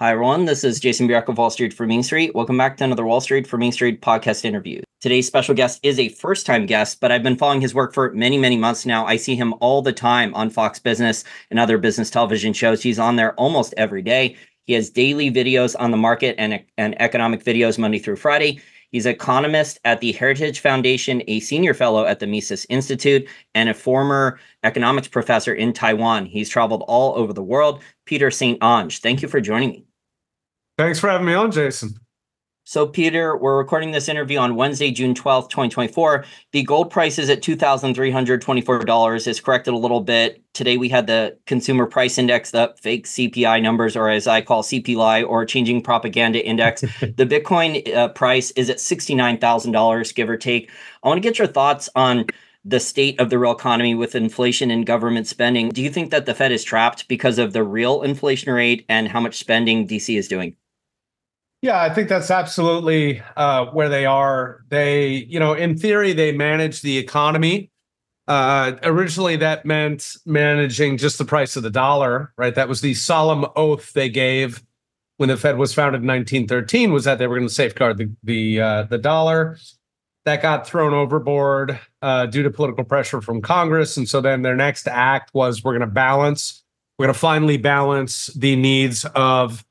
Hi, everyone. This is Jason Bierk of Wall Street for Main Street. Welcome back to another Wall Street for Main Street podcast interview. Today's special guest is a first-time guest, but I've been following his work for many, many months now. I see him all the time on Fox Business and other business television shows. He's on there almost every day. He has daily videos on the market and economic videos Monday through Friday. He's an economist at the Heritage Foundation, a senior fellow at the Mises Institute, and a former economics professor in Taiwan. He's traveled all over the world. Peter St. Onge, thank you for joining me. Thanks for having me on, Jason. So, Peter, we're recording this interview on Wednesday, June 12th, 2024. The gold price is at $2,324. It's corrected a little bit. Today, we had the consumer price index, the fake CPI numbers, or as I call CPI, or changing propaganda index. The Bitcoin price is at $69,000, give or take. I want to get your thoughts on the state of the real economy with inflation and government spending. Do you think that the Fed is trapped because of the real inflation rate and how much spending DC is doing? Yeah, I think that's absolutely where they are. They, in theory, they manage the economy. Originally, that meant managing just the price of the dollar, right? That was the solemn oath they gave when the Fed was founded in 1913, was that they were going to safeguard the dollar. That got thrown overboard due to political pressure from Congress. And so then their next act was we're going to finally balance the needs of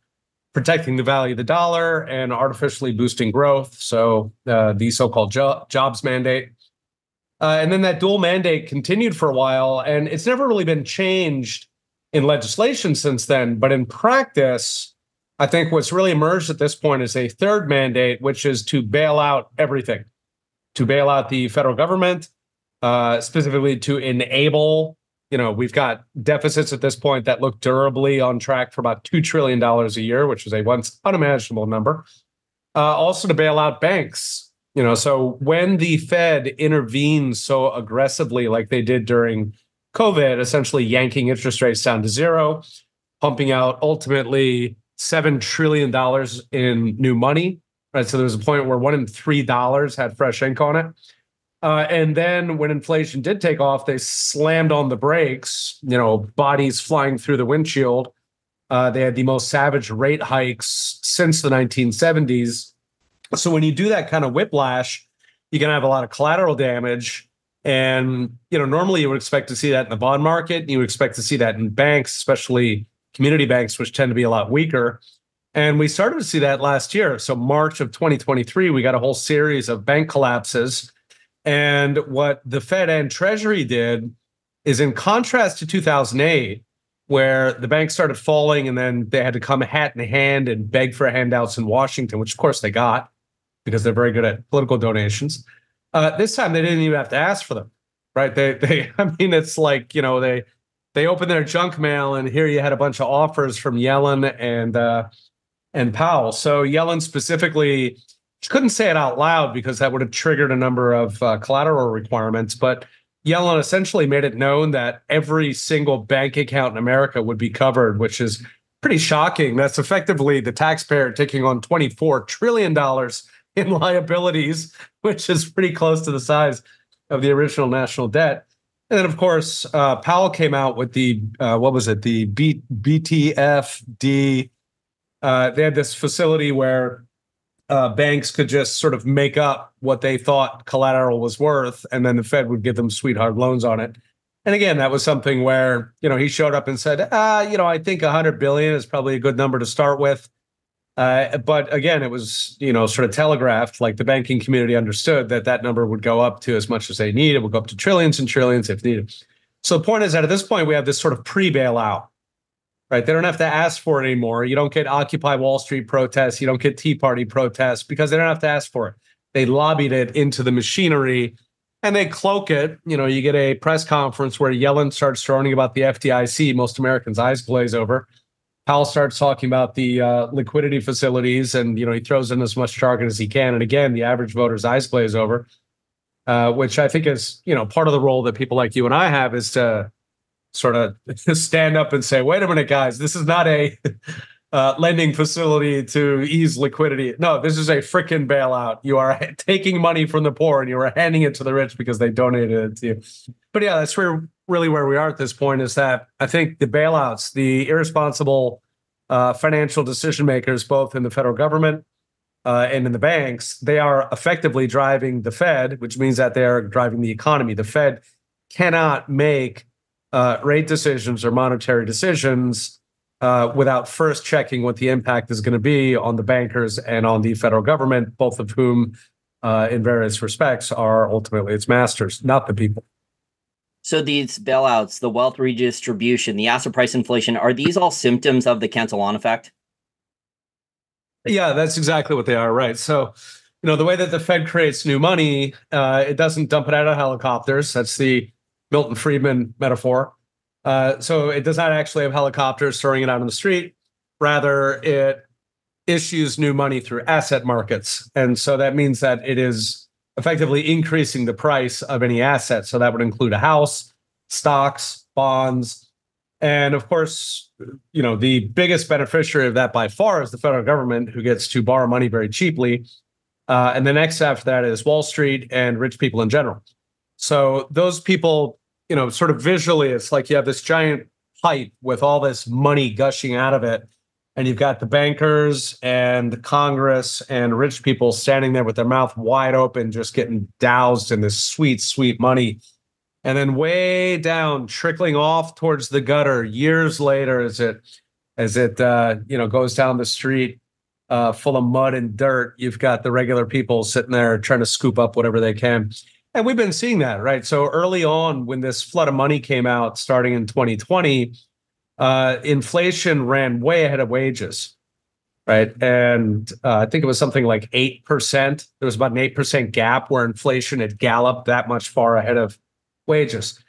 protecting the value of the dollar and artificially boosting growth. So the so-called jobs mandate. And then that dual mandate continued for a while, and it's never really been changed in legislation since then. But in practice, I think what's really emerged at this point is a third mandate, which is to bail out everything, to bail out the federal government, specifically to enable. We've got deficits at this point that look durably on track for about $2 trillion a year, which is a once unimaginable number. Also to bail out banks. So when the Fed intervenes so aggressively like they did during COVID, essentially yanking interest rates down to zero, pumping out ultimately $7 trillion in new money, right? So there was a point where $1 in $3 had fresh ink on it. And then when inflation did take off, they slammed on the brakes, bodies flying through the windshield. They had the most savage rate hikes since the 1970s. So when you do that kind of whiplash, you're going to have a lot of collateral damage. And, normally you would expect to see that in the bond market. You would expect to see that in banks, especially community banks, which tend to be a lot weaker. And we started to see that last year. So March of 2023, we got a whole series of bank collapses. And what the Fed and Treasury did is, in contrast to 2008, where the banks started falling and then they had to come hat in hand and beg for handouts in Washington, which of course they got because they're very good at political donations. This time they didn't even have to ask for them, right? It's like, they opened their junk mail and here you had a bunch of offers from Yellen and Powell. So Yellen specifically couldn't say it out loud because that would have triggered a number of collateral requirements. But Yellen essentially made it known that every single bank account in America would be covered, which is pretty shocking. That's effectively the taxpayer taking on $24 trillion in liabilities, which is pretty close to the size of the original national debt. And then, of course, Powell came out with the, the BTFD. They had this facility where banks could just sort of make up what they thought collateral was worth, and then the Fed would give them sweetheart loans on it. And again, that was something where, he showed up and said, I think 100 billion is probably a good number to start with. But again, it was, sort of telegraphed, like the banking community understood that number would go up to as much as they need. It would go up to trillions and trillions if needed. So the point is that at this point, we have this sort of pre-bailout. Right. They don't have to ask for it anymore. You don't get Occupy Wall Street protests. You don't get Tea Party protests because they don't have to ask for it. They lobbied it into the machinery and they cloak it. You get a press conference where Yellen starts droning about the FDIC. Most Americans' eyes glaze over. Powell starts talking about the liquidity facilities and, he throws in as much jargon as he can. And again, the average voter's eyes glaze over, which I think is, part of the role that people like you and I have is to sort of stand up and say, wait a minute, guys, this is not a lending facility to ease liquidity. No, this is a frickin' bailout. You are taking money from the poor and you are handing it to the rich because they donated it to you. But yeah, that's really where we are at this point, is that I think the bailouts, the irresponsible financial decision makers, both in the federal government and in the banks, they are effectively driving the Fed, which means that they are driving the economy. The Fed cannot make rate decisions or monetary decisions without first checking what the impact is going to be on the bankers and on the federal government, both of whom, in various respects, are ultimately its masters, not the people. So these bailouts, the wealth redistribution, the asset price inflation, are these all symptoms of the Cantillon effect? Yeah, that's exactly what they are, right? So, the way that the Fed creates new money, it doesn't dump it out of helicopters. That's the Milton Friedman metaphor. So it does not actually have helicopters throwing it out on the street. Rather, it issues new money through asset markets. And so that means that it is effectively increasing the price of any asset. So that would include a house, stocks, bonds. And of course, the biggest beneficiary of that by far is the federal government, who gets to borrow money very cheaply. And the next after that is Wall Street and rich people in general. So those people, sort of visually, it's like you have this giant pipe with all this money gushing out of it. And you've got the bankers and the Congress and rich people standing there with their mouth wide open, just getting doused in this sweet, sweet money. And then way down, trickling off towards the gutter years later, as it goes down the street full of mud and dirt, you've got the regular people sitting there trying to scoop up whatever they can. And we've been seeing that, right? So early on, when this flood of money came out starting in 2020, inflation ran way ahead of wages, right? And I think it was something like 8%. There was about an 8% gap where inflation had galloped that much far ahead of wages.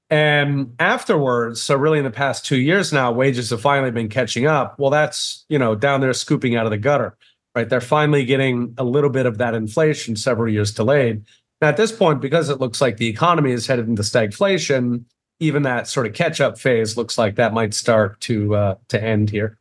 And afterwards, so really in the past 2 years now, wages have finally been catching up. Well, that's, down there scooping out of the gutter, right? They're finally getting a little bit of that inflation several years delayed. Now, at this point, because it looks like the economy is headed into stagflation, even that sort of catch-up phase looks like that might start to end here.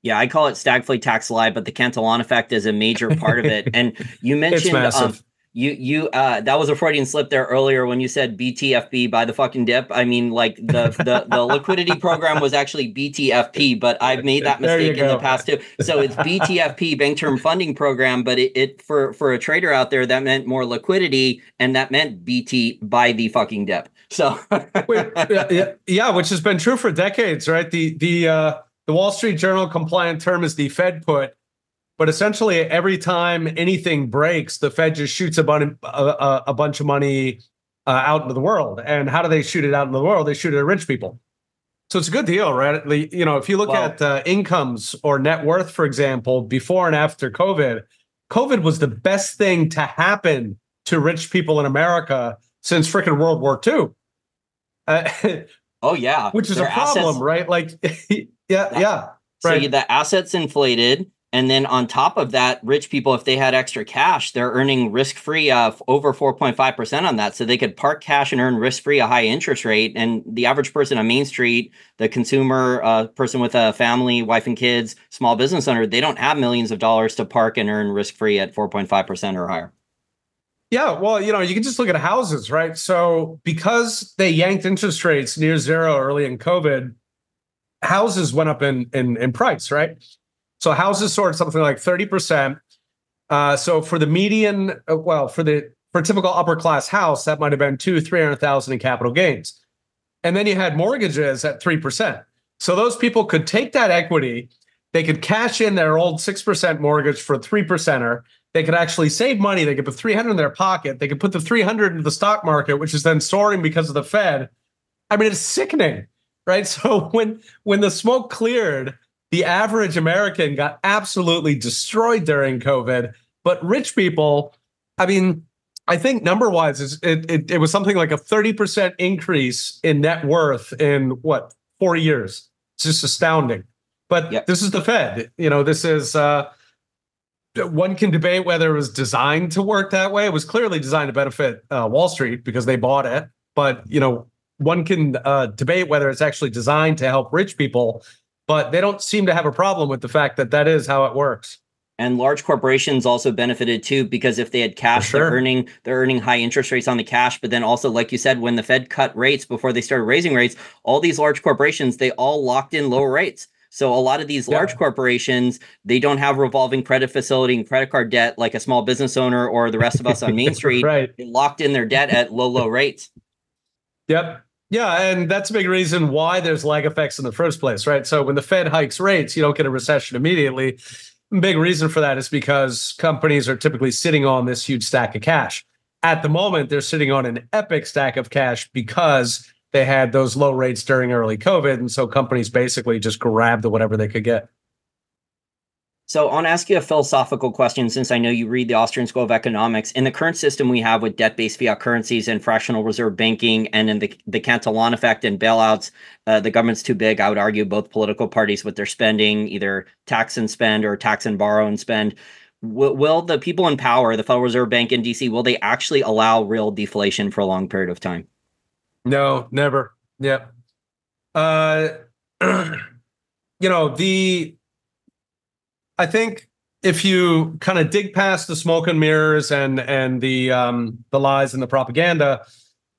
Yeah, I call it stagflate tax lie, but the Cantillon effect is a major part of it. And you mentioned It's massive. You that was a Freudian slip there earlier when you said BTFP, by the fucking dip. I mean, like the liquidity program was actually BTFP, but I've made that mistake in the past too. So it's BTFP, Bank Term Funding Program, but it for a trader out there, that meant more liquidity, and that meant BT, by the fucking dip. So yeah, which has been true for decades, right? The Wall Street Journal compliant term is the Fed put. But essentially, every time anything breaks, the Fed just shoots a bunch of money out into the world. And how do they shoot it out into the world? They shoot it at rich people. So it's a good deal, right? If you look at incomes or net worth, for example, before and after COVID, COVID was the best thing to happen to rich people in America since frickin' World War II. Oh, yeah. Which is a problem, right? Like, yeah. So right. the assets inflated. And then on top of that, rich people, if they had extra cash, they're earning risk-free over 4.5% on that. So they could park cash and earn risk-free a high interest rate. And the average person on Main Street, the consumer, person with a family, wife and kids, small business owner, they don't have millions of dollars to park and earn risk-free at 4.5% or higher. Yeah, well, you can just look at houses, right? So because they yanked interest rates near zero early in COVID, houses went up in price, right? So houses soared something like 30%. So for the median, for a typical upper class house, that might have been $200,000-300,000 in capital gains. And then you had mortgages at 3%. So those people could take that equity, they could cash in their old 6% mortgage for a 3%er. They could actually save money. They could put $300 in their pocket. They could put the $300 into the stock market, which is then soaring because of the Fed. I mean, it's sickening, right? So when the smoke cleared, the average American got absolutely destroyed during COVID, but rich people, I mean, I think number-wise, it was something like a 30% increase in net worth in 4 years. It's just astounding. But This is the Fed. This is one can debate whether it was designed to work that way. It was clearly designed to benefit Wall Street because they bought it. But one can debate whether it's actually designed to help rich people. But they don't seem to have a problem with the fact that is how it works. And large corporations also benefited too, because if they had cash, sure. they're earning high interest rates on the cash. But then also, like you said, when the Fed cut rates before they started raising rates, all these large corporations, they all locked in lower rates. So a lot of these large corporations, they don't have revolving credit facility and credit card debt like a small business owner or the rest of us on Main Street. Right. They locked in their debt at low rates. Yep. Yeah, and that's a big reason why there's lag effects in the first place, right? So when the Fed hikes rates, you don't get a recession immediately. A big reason for that is because companies are typically sitting on this huge stack of cash. At the moment, they're sitting on an epic stack of cash because they had those low rates during early COVID. And so companies basically just grabbed whatever they could get. So I want to ask you a philosophical question, since I know you read the Austrian School of Economics. In the current system we have with debt-based fiat currencies and fractional reserve banking, and in the Cantillon Effect and bailouts, the government's too big, I would argue, both political parties with their spending, either tax and spend or tax and borrow and spend. Will the people in power, the Federal Reserve Bank in DC, will they actually allow real deflation for a long period of time? No, never. Yeah. I think if you kind of dig past the smoke and mirrors and the lies and the propaganda,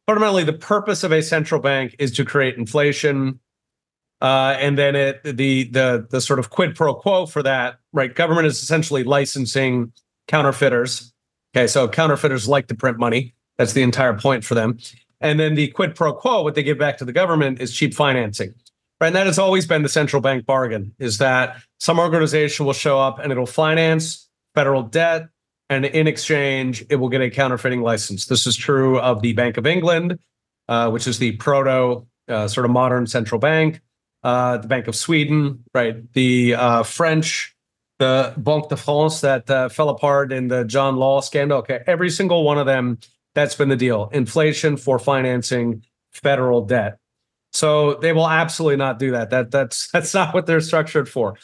fundamentally the purpose of a central bank is to create inflation, and then the sort of quid pro quo for that, right? Government is essentially licensing counterfeiters. Okay, so counterfeiters like to print money. That's the entire point for them. And then the quid pro quo, what they give back to the government, is cheap financing. Right, and that has always been the central bank bargain, is that some organization will show up and it'll finance federal debt, and in exchange, it will get a counterfeiting license. This is true of the Bank of England, which is the proto sort of modern central bank, the Bank of Sweden, right? The French, the Banque de France that fell apart in the John Law scandal. Okay, every single one of them, that's been the deal. Inflation for financing federal debt. So they will absolutely not do that. That's not what they're structured for.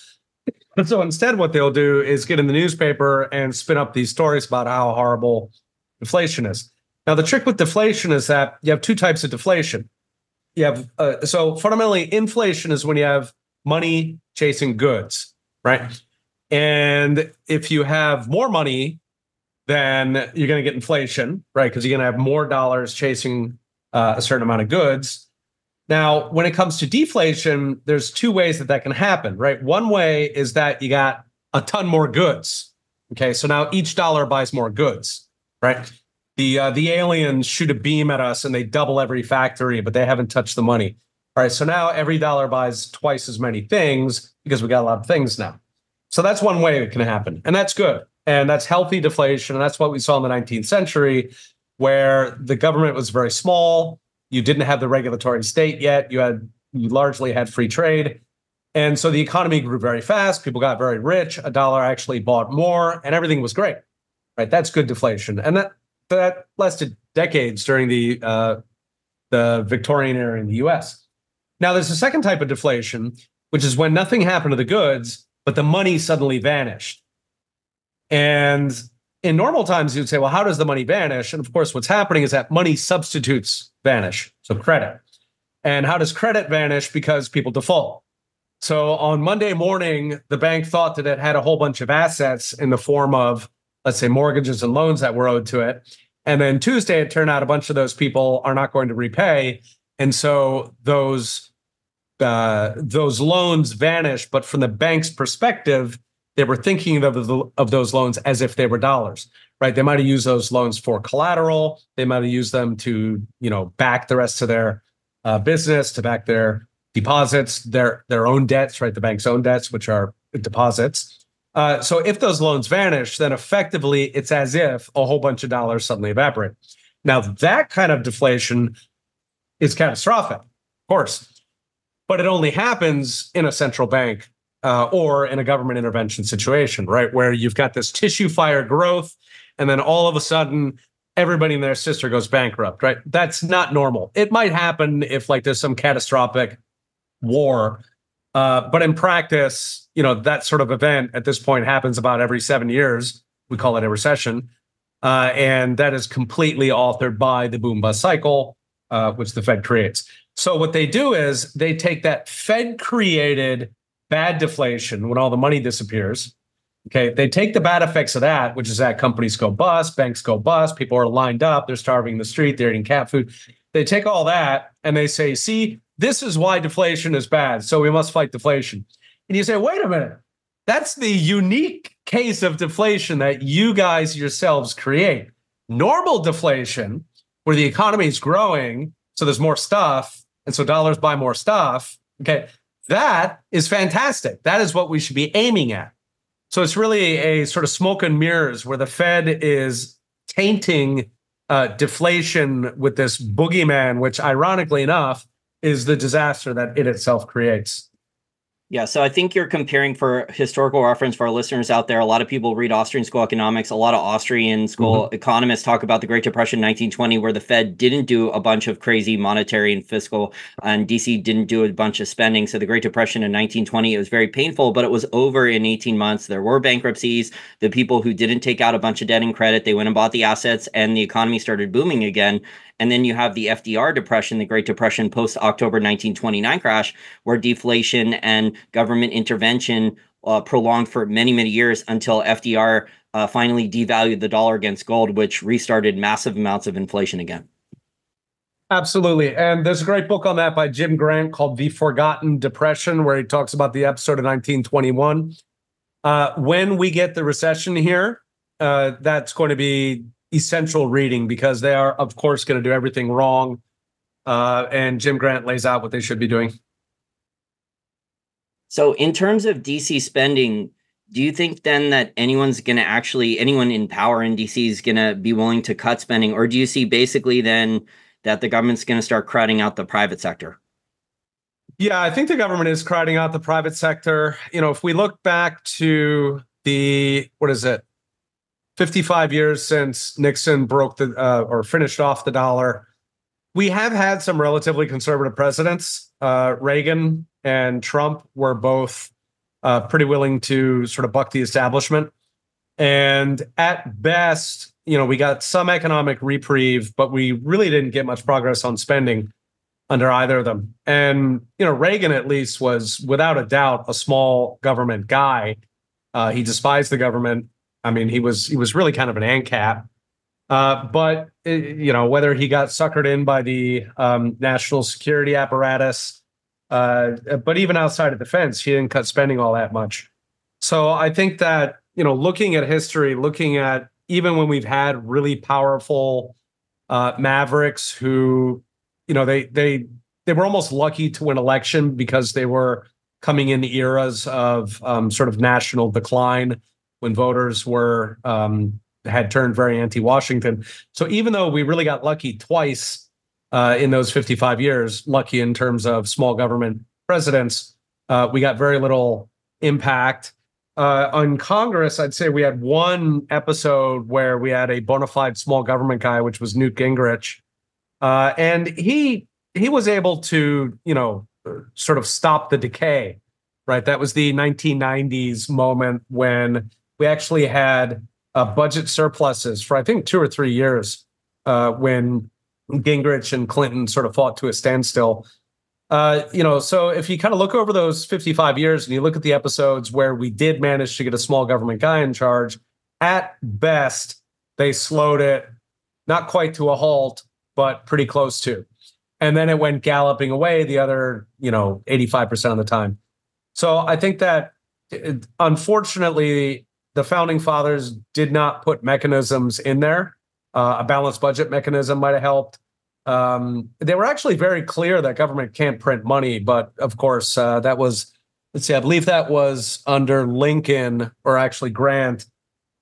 So instead, what they'll do is get in the newspaper and spin up these stories about how horrible deflation is. Now, the trick with deflation is that you have two types of deflation. You have so fundamentally, inflation is when you have money chasing goods, right? And if you have more money, then you're going to get inflation, right? Because you're going to have more dollars chasing a certain amount of goods. Now, when it comes to deflation, there's two ways that can happen, right? One way is that you got a ton more goods. Okay, so now each dollar buys more goods, right? The aliens shoot a beam at us and they double every factory, but they haven't touched the money. All right, so now every dollar buys twice as many things because we got a lot of things now. So that's one way it can happen, and that's good. And that's healthy deflation, and that's what we saw in the 19th century, where the government was very small. You didn't have the regulatory state yet. You largely had free trade. And so the economy grew very fast. People got very rich. A dollar actually bought more, and everything was great, right? That's good deflation. And that lasted decades during the Victorian era in the US. Now, there's a second type of deflation, which is when nothing happened to the goods, but the money suddenly vanished. And in normal times, you'd say, well, how does the money vanish? And of course, what's happening is that money substitutes vanish, so credit. And how does credit vanish? Because people default. So on Monday morning, the bank thought that it had a whole bunch of assets in the form of, let's say, mortgages and loans that were owed to it. And then Tuesday, it turned out a bunch of those people are not going to repay. And so those loans vanish. But from the bank's perspective, they were thinking of those loans as if they were dollars, right? They might have used those loans for collateral. They might have used them to, back the rest of their business, to back their deposits, their own debts, right? The bank's own debts, which are deposits. So if those loans vanish, then effectively it's as if a whole bunch of dollars suddenly evaporate. Now, that kind of deflation is catastrophic, of course, but it only happens in a central bank or in a government intervention situation, right? Where you've got this tissue fire growth, and then all of a sudden, everybody and their sister goes bankrupt, right? That's not normal. It might happen if there's some catastrophic war, but in practice, that sort of event at this point happens about every 7 years. We call it a recession. And that is completely authored by the boom bust cycle, which the Fed creates. So what they do is they take that Fed created bad deflation when all the money disappears. Okay, they take the bad effects of that, which is that companies go bust, banks go bust, people are lined up, they're starving in the street, they're eating cat food. They take all that and they say, see, this is why deflation is bad, so we must fight deflation. And you say, wait a minute, that's the unique case of deflation that you guys yourselves create. Normal deflation, where the economy is growing, so there's more stuff, and so dollars buy more stuff, okay, that is fantastic. That is what we should be aiming at. So it's really a sort of smoke and mirrors where the Fed is tainting deflation with this boogeyman, which ironically enough is the disaster that it itself creates. Yeah, so I think you're comparing, for historical reference for our listeners out there, a lot of people read Austrian school economics. A lot of Austrian school economists talk about the Great Depression in 1920, where the Fed didn't do a bunch of crazy monetary and fiscal, and DC didn't do a bunch of spending. So the Great Depression in 1920, it was very painful, but it was over in 18 months. There were bankruptcies. The people who didn't take out a bunch of debt and credit, they went and bought the assets, and the economy started booming again. And then you have the FDR depression, the Great Depression post-October 1929 crash, where deflation and government intervention prolonged for many, many years until FDR finally devalued the dollar against gold, which restarted massive amounts of inflation again. Absolutely. And there's a great book on that by Jim Grant called The Forgotten Depression, where he talks about the episode of 1921. When we get the recession here, that's going to be essential reading, because they are, of course, going to do everything wrong. And Jim Grant lays out what they should be doing. So in terms of DC spending, do you think then that anyone in power in DC is going to be willing to cut spending? Or do you see basically then that the government's going to start crowding out the private sector? Yeah, I think the government is crowding out the private sector. You know, if we look back to the, 55 years since Nixon broke or finished off the dollar, we have had some relatively conservative presidents. Reagan and Trump were both pretty willing to sort of buck the establishment. And at best, we got some economic reprieve, but we really didn't get much progress on spending under either of them. And, Reagan at least was without a doubt a small government guy. He despised the government. I mean, he was really kind of an ANCAP. But whether he got suckered in by the national security apparatus, but even outside of defense, he didn't cut spending all that much. So I think that, looking at history, looking at even when we've had really powerful mavericks who, they were almost lucky to win election because they were coming in eras of sort of national decline, when voters had turned very anti-Washington. So even though we really got lucky twice in those 55 years, lucky in terms of small government presidents, we got very little impact. On Congress, I'd say we had one episode where we had a bona fide small government guy, which was Newt Gingrich. And he was able to, sort of stop the decay, right? That was the 1990s moment when we actually had budget surpluses for, I think, 2 or 3 years when Gingrich and Clinton sort of fought to a standstill. So if you kind of look over those 55 years and you look at the episodes where we did manage to get a small government guy in charge, at best, they slowed it, not quite to a halt, but pretty close to. And then it went galloping away the other, 85% of the time. So I think that, unfortunately, the founding fathers did not put mechanisms in there. A balanced budget mechanism might have helped. They were actually very clear that government can't print money. But of course, that was, I believe that was under Lincoln, or actually Grant.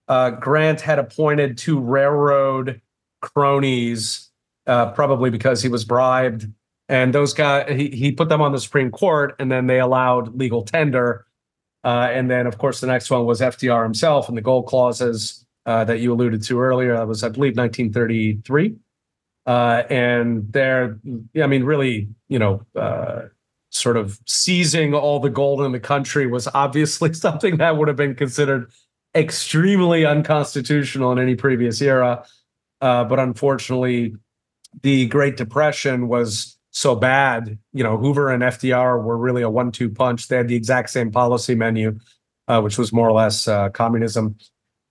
Grant had appointed 2 railroad cronies, probably because he was bribed. And those guys, he put them on the Supreme Court, and then they allowed legal tender. And then, of course, the next one was FDR himself and the gold clauses that you alluded to earlier. That was, I believe, 1933. And they're, really, sort of seizing all the gold in the country was obviously something that would have been considered extremely unconstitutional in any previous era. But unfortunately, the Great Depression was so bad. Hoover and FDR were really a 1-2 punch. They had the exact same policy menu, which was more or less communism.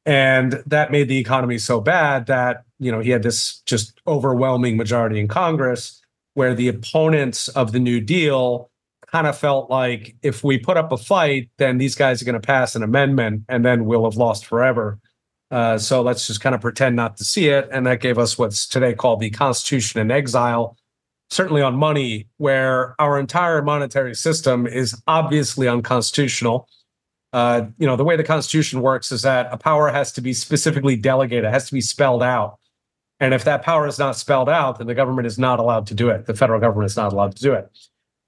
And that made the economy so bad that, he had this just overwhelming majority in Congress, where the opponents of the New Deal kind of felt like if we put up a fight, then these guys are going to pass an amendment and then we'll have lost forever. So let's just kind of pretend not to see it. And that gave us what's today called the Constitution in exile, certainly on money, where our entire monetary system is obviously unconstitutional. The way the Constitution works is that a power has to be specifically delegated, it has to be spelled out. And if that power is not spelled out, then the government is not allowed to do it. The federal government is not allowed to do it.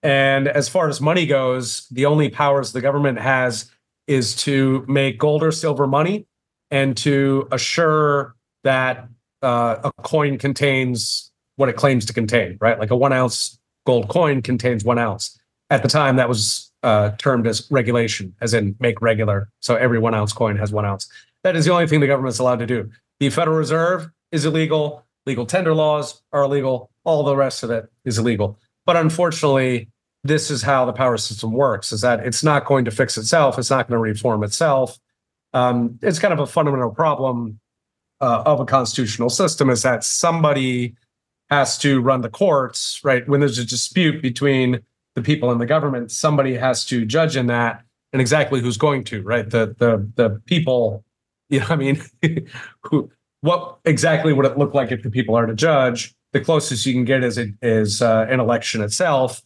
And as far as money goes, the only powers the government has is to make gold or silver money and to assure that a coin contains what it claims to contain, right? Like a 1 ounce gold coin contains 1 ounce. At the time, that was termed as regulation, as in make regular. So every 1 ounce coin has 1 ounce. That is the only thing the government's allowed to do. The Federal Reserve is illegal. Legal tender laws are illegal. All the rest of it is illegal. But unfortunately, this is how the power system works, is that it's not going to fix itself. It's not going to reform itself. It's kind of a fundamental problem of a constitutional system, is that somebody has to run the courts, right? When there's a dispute between the people and the government, somebody has to judge in that, and exactly who's going to, right? The people, what exactly would it look like if the people are to judge? The closest you can get is an election itself.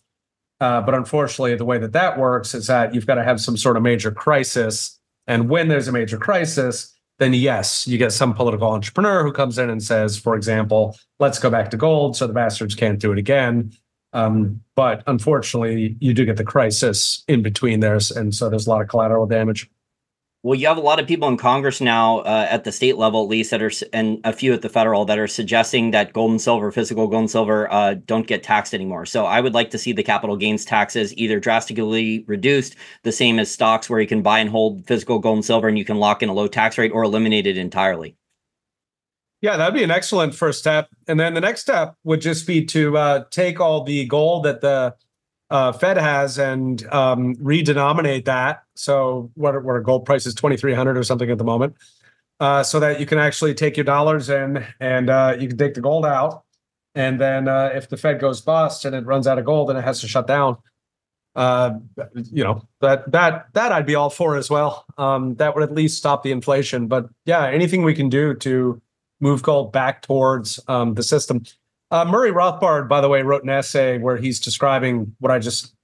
But unfortunately, the way that works is that you've got to have some sort of major crisis. And when there's a major crisis, then yes, you get some political entrepreneur who comes in and says, for example, let's go back to gold so the bastards can't do it again. But unfortunately, you do get the crisis in between there. And so there's a lot of collateral damage. Well, you have a lot of people in Congress now, at the state level at least, and a few at the federal, that are suggesting that gold and silver, physical gold and silver, don't get taxed anymore. So I would like to see the capital gains taxes either drastically reduced, the same as stocks, where you can buy and hold physical gold and silver and you can lock in a low tax rate, or eliminated entirely. Yeah, that'd be an excellent first step. And then the next step would just be to take all the gold that the Fed has and redenominate that. So what our gold price is 2,300 or something at the moment, so that you can actually take your dollars in and you can take the gold out. And then if the Fed goes bust and it runs out of gold and it has to shut down, that I'd be all for as well. That would at least stop the inflation. But yeah, anything we can do to move gold back towards the system. Murray Rothbard, by the way, wrote an essay where he's describing what I just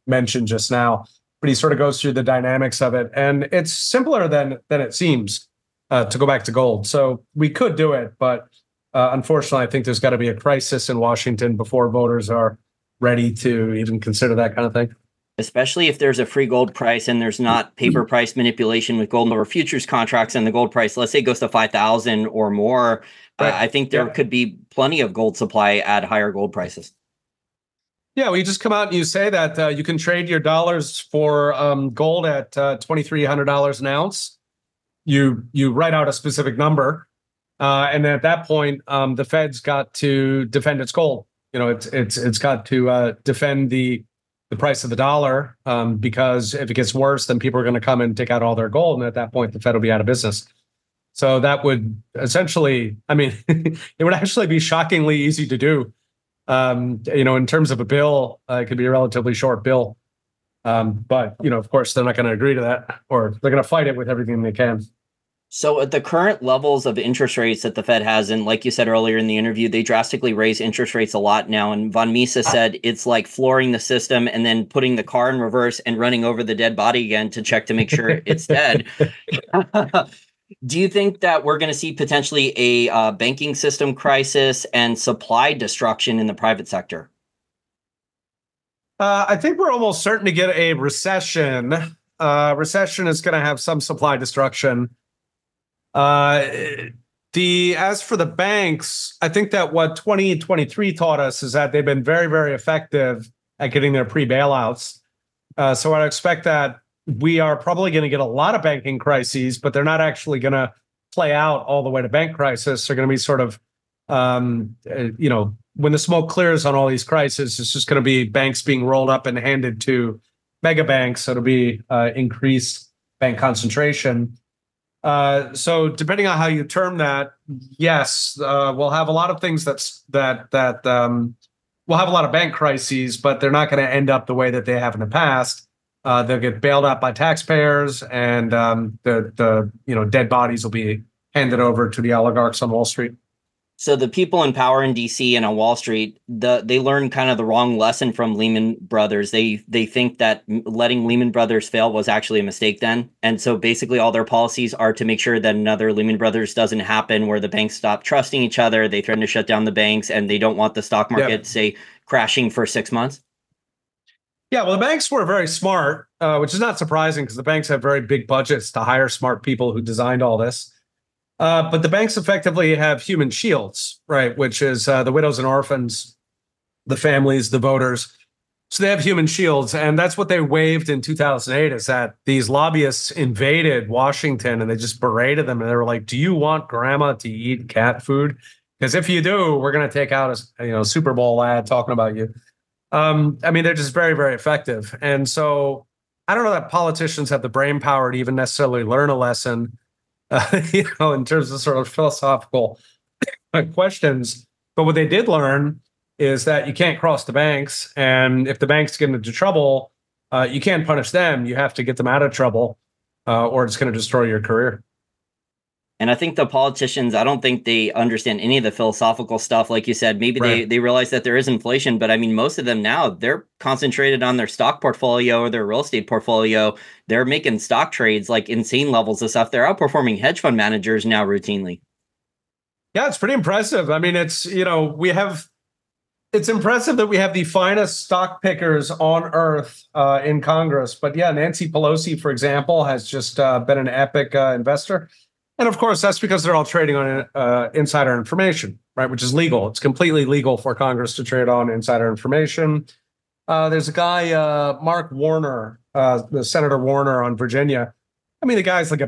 mentioned just now, but he sort of goes through the dynamics of it. And it's simpler than it seems to go back to gold. So we could do it, but unfortunately, I think there's got to be a crisis in Washington before voters are ready to even consider that kind of thing. Especially if there's a free gold price and there's not paper price manipulation with gold over futures contracts, and the gold price, let's say, goes to 5,000 or more. Right. I think there could be plenty of gold supply at higher gold prices. Yeah, well, you just come out and you say that you can trade your dollars for gold at $2,300 an ounce. You write out a specific number, and then at that point, the Fed's got to defend its gold. It's got to defend the price of the dollar, because if it gets worse, then people are going to come and take out all their gold, and at that point, the Fed will be out of business. So that would essentially, it would actually be shockingly easy to do. In terms of a bill, it could be a relatively short bill. But, of course, they're not going to agree to that, or they're going to fight it with everything they can. So at the current levels of interest rates that the Fed has, and like you said earlier in the interview, they drastically raise interest rates a lot now. And Von Mises said it's like flooring the system and then putting the car in reverse and running over the dead body again to check to make sure it's dead. Do you think that we're going to see potentially a banking system crisis and supply destruction in the private sector? I think we're almost certain to get a recession. Recession is going to have some supply destruction. As for the banks, I think that what 2023 taught us is that they've been very, very effective at getting their pre-bailouts. So I expect that we are probably going to get a lot of banking crises, but they're not actually going to play out all the way to bank crisis. They're going to be sort of, when the smoke clears on all these crises, it's just going to be banks being rolled up and handed to mega banks. So it'll be increased bank concentration. So depending on how you term that, yes, we'll have a lot of things that we'll have a lot of bank crises, but they're not going to end up the way that they have in the past. They'll get bailed out by taxpayers, and the dead bodies will be handed over to the oligarchs on Wall Street. So the people in power in DC and on Wall Street, they learned kind of the wrong lesson from Lehman Brothers. They think that letting Lehman Brothers fail was actually a mistake then. And so basically all their policies are to make sure that another Lehman Brothers doesn't happen, where the banks stop trusting each other. They threaten to shut down the banks, and they don't want the stock market, say, crashing for 6 months. Yeah, well, the banks were very smart, which is not surprising because the banks have very big budgets to hire smart people who designed all this. But the banks effectively have human shields, right? Which is the widows and orphans, the families, the voters. So they have human shields. And that's what they waived in 2008, is that these lobbyists invaded Washington and they just berated them. And they were like, do you want grandma to eat cat food? Because if you do, we're going to take out a Super Bowl ad talking about you. I mean, they're just very, very effective. And so I don't know that politicians have the brain power to even necessarily learn a lesson, in terms of sort of philosophical questions. But what they did learn is that you can't cross the banks. And if the banks get into trouble, you can't punish them. You have to get them out of trouble, or it's going to destroy your career. And I think the politicians, I don't think they understand any of the philosophical stuff. Like you said, maybe they realize that there is inflation, but I mean, most of them now, they're concentrated on their stock portfolio or their real estate portfolio. They're making stock trades like insane levels of stuff. They're outperforming hedge fund managers now routinely. Yeah, it's pretty impressive. I mean, it's impressive that we have the finest stock pickers on earth in Congress. But yeah, Nancy Pelosi, for example, has just been an epic investor. And of course, that's because they're all trading on insider information, right? Which is legal. It's completely legal for Congress to trade on insider information. There's a guy, Mark Warner, the Senator Warner on Virginia. I mean, the guy's like I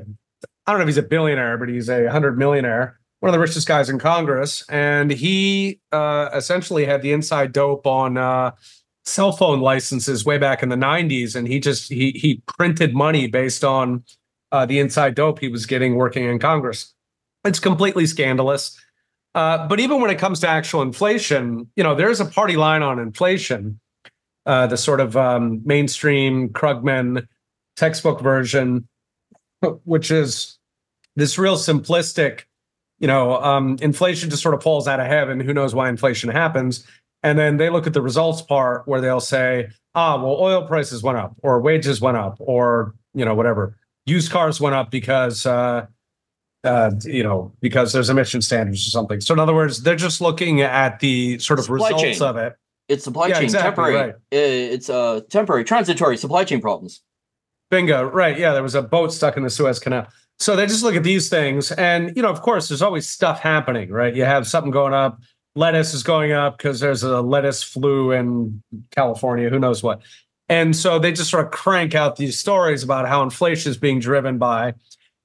don't know if he's a billionaire, but he's a 100-millionaire, one of the richest guys in Congress. And he essentially had the inside dope on cell phone licenses way back in the 90s. And he printed money based on the inside dope he was getting working in Congress. It's completely scandalous. But even when it comes to actual inflation, there's a party line on inflation, the sort of mainstream Krugman textbook version, which is this real simplistic, inflation just sort of falls out of heaven. Who knows why inflation happens? And then they look at the results part where they'll say, well, oil prices went up, or wages went up, or, whatever. Used cars went up because there's emission standards or something. So in other words, they're just looking at the sort of supply results chain. Of it. It's supply chain, exactly, temporary. Right. It's temporary, transitory supply chain problems. Bingo. Right. Yeah. There was a boat stuck in the Suez Canal. So they just look at these things. And, of course, there's always stuff happening, right? You have something going up. Lettuce is going up because there's a lettuce flu in California. Who knows what? And so they just sort of crank out these stories about how inflation is being driven by,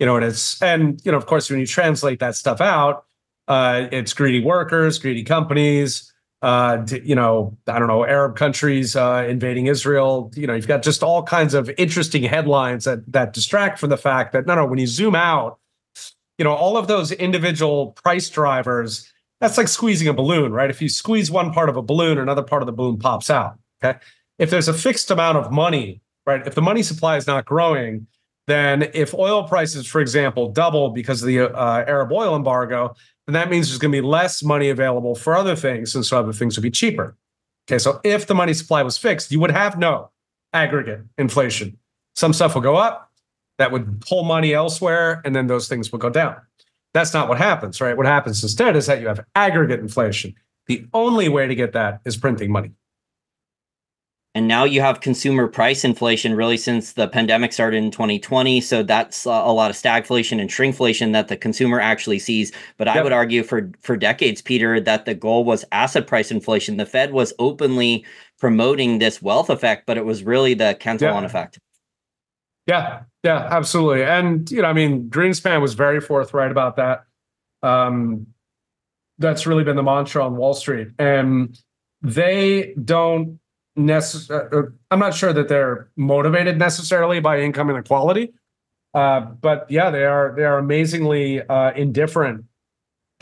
of course, when you translate that stuff out, it's greedy workers, greedy companies, I don't know, Arab countries invading Israel. You've got just all kinds of interesting headlines that distract from the fact that, when you zoom out, all of those individual price drivers, that's like squeezing a balloon, right? If you squeeze one part of a balloon, another part of the balloon pops out, okay? If there's a fixed amount of money, right? If the money supply is not growing, then if oil prices, for example, double because of the Arab oil embargo, then that means there's going to be less money available for other things, and so other things will be cheaper. Okay, so if the money supply was fixed, you would have no aggregate inflation. Some stuff will go up, that would pull money elsewhere, and then those things will go down. That's not what happens, right? What happens instead is that you have aggregate inflation. The only way to get that is printing money. And now you have consumer price inflation really since the pandemic started in 2020. So that's a lot of stagflation and shrinkflation that the consumer actually sees. But I would argue for decades, Peter, that the goal was asset price inflation. The Fed was openly promoting this wealth effect, but it was really the Cantillon effect. Yeah, absolutely. And, Greenspan was very forthright about that. That's really been the mantra on Wall Street. And they don't I'm not sure that they're motivated necessarily by income inequality, but yeah, they are amazingly indifferent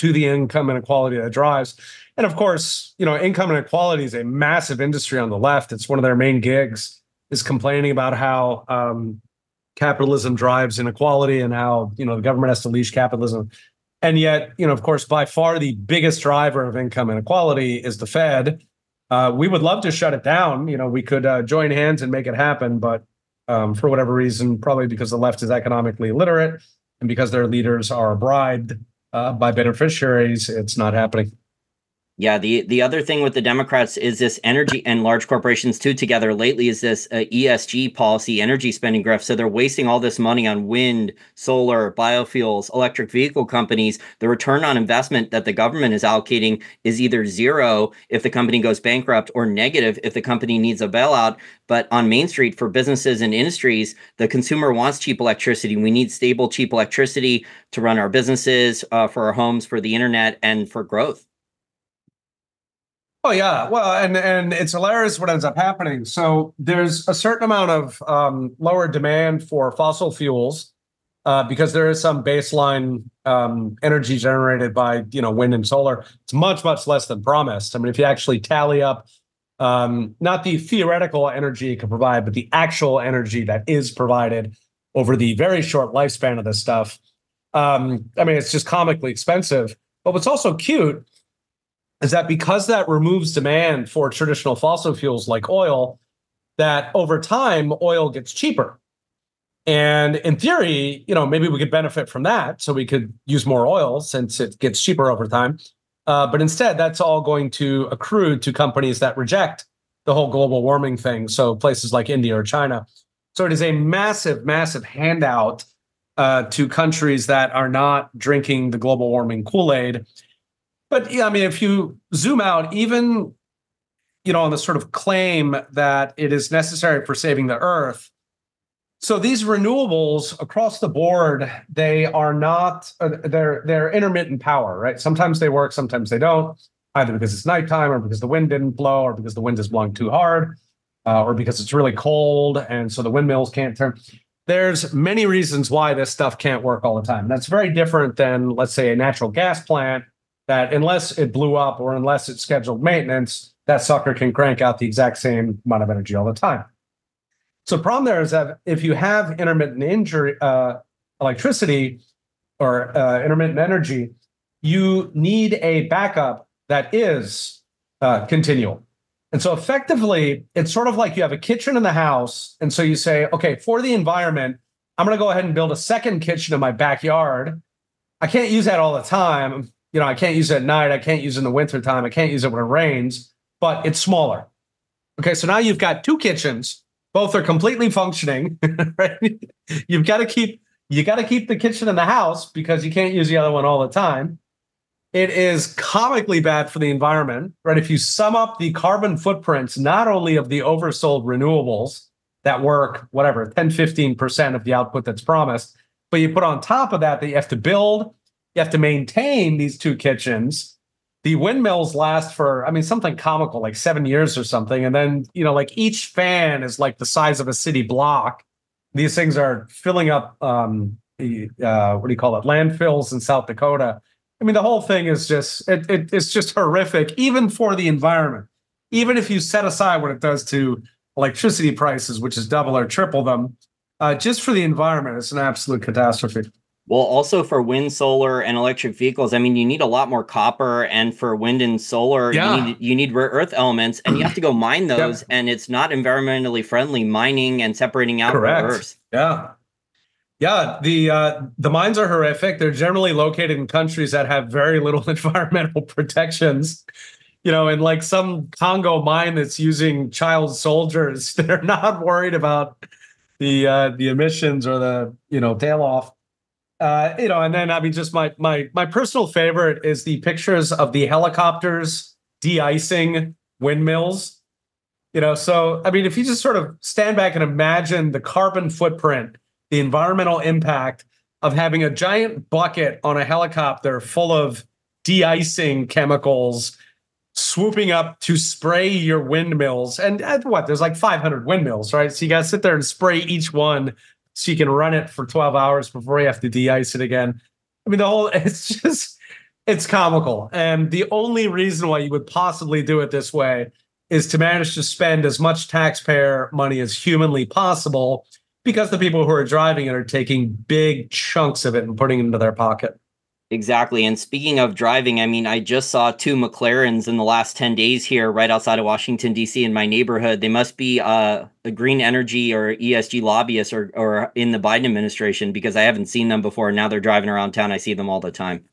to the income inequality that drives. And of course, income inequality is a massive industry on the left. It's one of their main gigs, is complaining about how capitalism drives inequality and how, the government has to leash capitalism. And yet, of course, by far the biggest driver of income inequality is the Fed. We would love to shut it down. We could join hands and make it happen, but for whatever reason, probably because the left is economically illiterate and because their leaders are bribed by beneficiaries, it's not happening. Yeah, the other thing with the Democrats is this energy and large corporations too together lately is this ESG policy, energy spending grift. So they're wasting all this money on wind, solar, biofuels, electric vehicle companies. The return on investment that the government is allocating is either zero if the company goes bankrupt or negative if the company needs a bailout. But on Main Street for businesses and industries, the consumer wants cheap electricity. We need stable, cheap electricity to run our businesses, for our homes, for the internet, and for growth. Oh yeah, well, and it's hilarious what ends up happening. So there's a certain amount of lower demand for fossil fuels because there is some baseline energy generated by wind and solar. It's much less than promised. I mean, if you actually tally up not the theoretical energy it can provide, but the actual energy that is provided over the very short lifespan of this stuff, I mean, it's just comically expensive. But what's also cute is that because that removes demand for traditional fossil fuels like oil, that over time, oil gets cheaper. And in theory, maybe we could benefit from that. So we could use more oil since it gets cheaper over time. But instead, that's all going to accrue to companies that reject the whole global warming thing. So places like India or China. So it is a massive handout to countries that are not drinking the global warming Kool-Aid. But yeah, I mean, if you zoom out, even, on the sort of claim that it is necessary for saving the earth. So these renewables across the board, they are not, they're intermittent power, right? Sometimes they work, sometimes they don't, either because it's nighttime or because the wind didn't blow or because the wind is blowing too hard or because it's really cold. And so the windmills can't turn. There's many reasons why this stuff can't work all the time. That's very different than, let's say, a natural gas plant that unless it blew up or unless it's scheduled maintenance, that sucker can crank out the exact same amount of energy all the time. So the problem there is that if you have intermittent electricity or intermittent energy, you need a backup that is continual. And so effectively, it's sort of like you have a kitchen in the house. And so you say, okay, for the environment, I'm going to go ahead and build a second kitchen in my backyard. I can't use that all the time. I can't use it at night. I can't use it in the wintertime. I can't use it when it rains, but it's smaller. Okay, so now you've got two kitchens. Both are completely functioning. Right? You got to keep the kitchen in the house because you can't use the other one all the time. It is comically bad for the environment, right? If you sum up the carbon footprints, not only of the oversold renewables that work, 10-15% of the output that's promised, but you put on top of that you have to build. You have to maintain these two kitchens. The windmills last for, something comical, like 7 years or something. And then, each fan is like the size of a city block. These things are filling up, landfills in South Dakota. The whole thing is just, it's just horrific, even for the environment. Even if you set aside what it does to electricity prices, which is double or triple them, just for the environment, it's an absolute catastrophe. Well, also for wind, solar, and electric vehicles, you need a lot more copper. And for wind and solar, you need rare earth elements, and you have to go mine those. Yep. And it's not environmentally friendly mining and separating out rare earths. Yeah. The mines are horrific. They're generally located in countries that have very little environmental protections. In like some Congo mine that's using child soldiers, they're not worried about the emissions or the tail off. And then just my personal favorite is the pictures of the helicopters de-icing windmills. So if you just sort of stand back and imagine the carbon footprint, the environmental impact of having a giant bucket on a helicopter full of de-icing chemicals swooping up to spray your windmills. And there's like 500 windmills, right? So you got to sit there and spray each one so you can run it for 12 hours before you have to de-ice it again. It's It's comical. And the only reason why you would possibly do it this way is to manage to spend as much taxpayer money as humanly possible because the people who are driving it are taking big chunks of it and putting it into their pocket. Exactly. And speaking of driving, I mean, I just saw two McLarens in the last 10 days here right outside of Washington, D.C. in my neighborhood. They must be a green energy or ESG lobbyists or in the Biden administration because I haven't seen them before. Now they're driving around town. I see them all the time.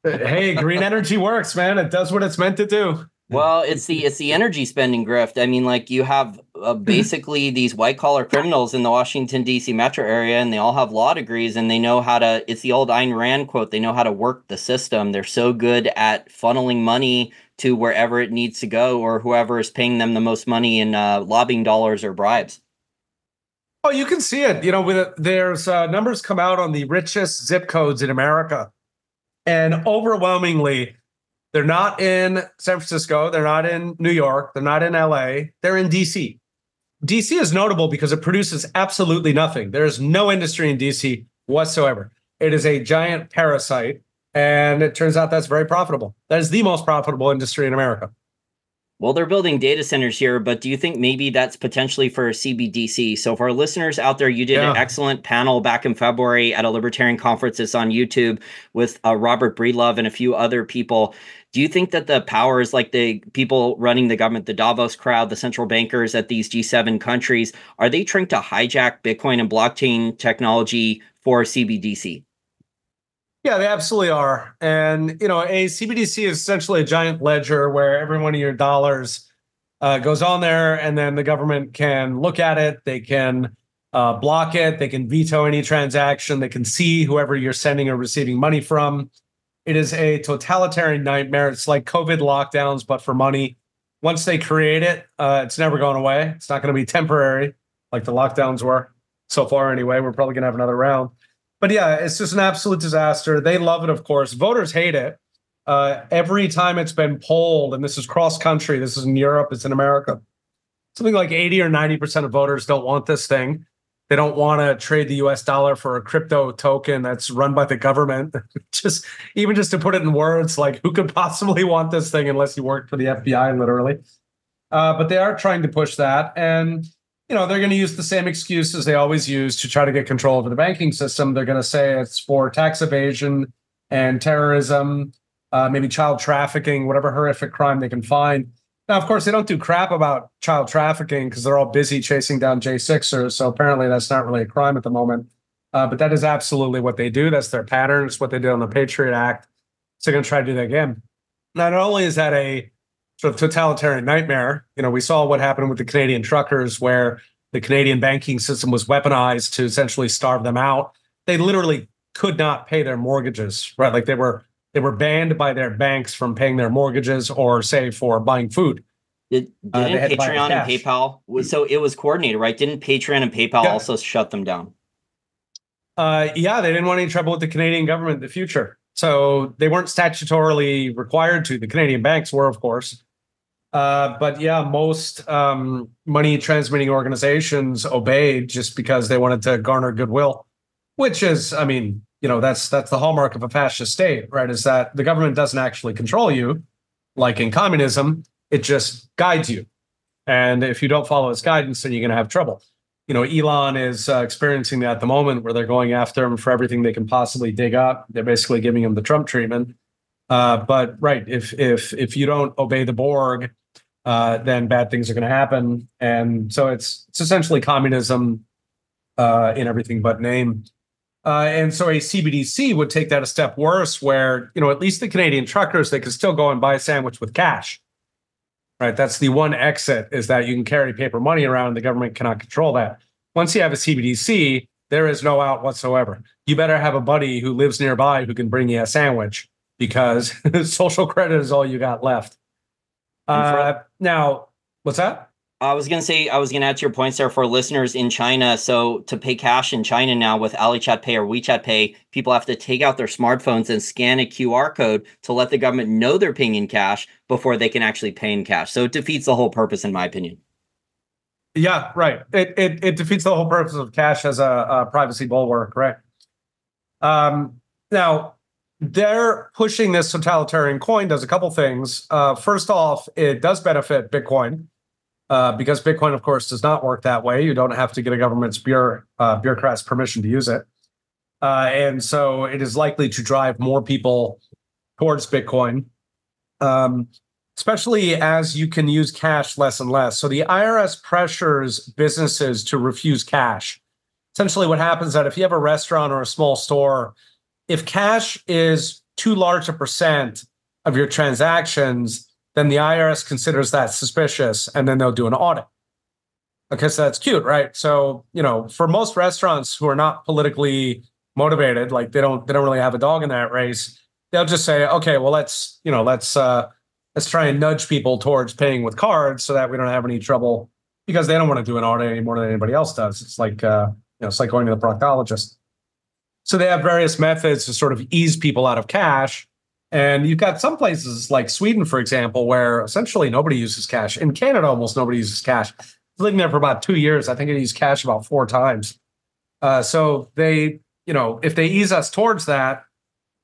Hey, green energy works, man. It does what it's meant to do. Well, it's the energy spending grift. I mean, like you have basically these white collar criminals in the Washington D.C. metro area, and they all have law degrees, and they know how to. It's the old Ayn Rand quote. They know how to work the system. They're so good at funneling money to wherever it needs to go, or whoever is paying them the most money in lobbying dollars or bribes. Oh, you can see it. There's numbers come out on the richest zip codes in America, and overwhelmingly, they're not in San Francisco. They're not in New York. They're not in LA. They're in DC. DC is notable because it produces absolutely nothing. There is no industry in DC whatsoever. It is a giant parasite. And it turns out that's very profitable. That is the most profitable industry in America. Well, they're building data centers here, but do you think maybe that's potentially for CBDC? So for our listeners out there, you did an excellent panel back in February at a libertarian conference that's on YouTube with Robert Breedlove and a few other people. Do you think that the powers, like the people running the government, the Davos crowd, the central bankers at these G7 countries, are they trying to hijack Bitcoin and blockchain technology for CBDC? Yeah, they absolutely are. And, a CBDC is essentially a giant ledger where every one of your dollars goes on there, and then the government can look at it. They can block it. They can veto any transaction. They can see whoever you're sending or receiving money from. It is a totalitarian nightmare. It's like COVID lockdowns, but for money. Once they create it, it's never going away. It's not going to be temporary like the lockdowns were so far anyway. We're probably going to have another round. But yeah, it's just an absolute disaster. They love it, of course. Voters hate it. Every time it's been polled, and this is cross country, this is in Europe, it's in America, something like 80 or 90% of voters don't want this thing. They don't want to trade the US dollar for a crypto token that's run by the government. Even just to put it in words, like who could possibly want this thing unless you work for the FBI, literally. But they are trying to push that. And they're going to use the same excuses they always use to try to get control over the banking system. They're going to say it's for tax evasion and terrorism, maybe child trafficking, whatever horrific crime they can find. Now, of course, they don't do crap about child trafficking because they're all busy chasing down J6ers. So apparently that's not really a crime at the moment. But that is absolutely what they do. That's their pattern. It's what they did on the Patriot Act. So they're going to try to do that again. Not only is that a sort of totalitarian nightmare. We saw what happened with the Canadian truckers, where the Canadian banking system was weaponized to essentially starve them out. They literally could not pay their mortgages, right? Like they were banned by their banks from paying their mortgages or, say, for buying food. Didn't Patreon and PayPal, so it was coordinated, right? Didn't Patreon and PayPal also shut them down? Yeah, they didn't want any trouble with the Canadian government in the future. So they weren't statutorily required to. The Canadian banks were, of course. But yeah, most money transmitting organizations obeyed just because they wanted to garner goodwill, which is, that's the hallmark of a fascist state, right? Is that the government doesn't actually control you, like in communism. It just guides you. And if you don't follow its guidance, then you're going to have trouble. Elon is experiencing that at the moment, where they're going after him for everything they can possibly dig up. They're basically giving him the Trump treatment. But right, if you don't obey the Borg, then bad things are going to happen. And so it's essentially communism in everything but name. And so a CBDC would take that a step worse, where at least the Canadian truckers, they can still go and buy a sandwich with cash. Right, that's the one exit, is that you can carry paper money around and the government cannot control that. Once you have a CBDC, there is no out whatsoever. You better have a buddy who lives nearby who can bring you a sandwich, because social credit is all you got left. Now, what's that? I was going to add to your points there for listeners in China. So to pay cash in China now with AliChat Pay or WeChat Pay, people have to take out their smartphones and scan a QR code to let the government know they're paying in cash before they can actually pay in cash. So it defeats the whole purpose, in my opinion. Yeah, right. It defeats the whole purpose of cash as a privacy bulwark, right? Now, they're pushing this totalitarian coin does a couple things. First off, it does benefit Bitcoin because Bitcoin, of course, does not work that way. You don't have to get a government's bureaucrat's permission to use it. And so it is likely to drive more people towards Bitcoin, especially as you can use cash less and less. So the IRS pressures businesses to refuse cash. Essentially, what happens is that if you have a restaurant or a small store, if cash is too large a percent of your transactions, then the IRS considers that suspicious, and then they'll do an audit. Okay, so that's cute, right? So, for most restaurants who are not politically motivated, like they don't really have a dog in that race, they'll just say, okay, well, let's try and nudge people towards paying with cards so that we don't have any trouble, because they don't want to do an audit any more than anybody else does. It's like it's like going to the proctologist. So they have various methods to sort of ease people out of cash. And you've got some places like Sweden, for example, where essentially nobody uses cash. In Canada, almost nobody uses cash. I was living there for about 2 years. I think I used cash about 4 times. So they, if they ease us towards that,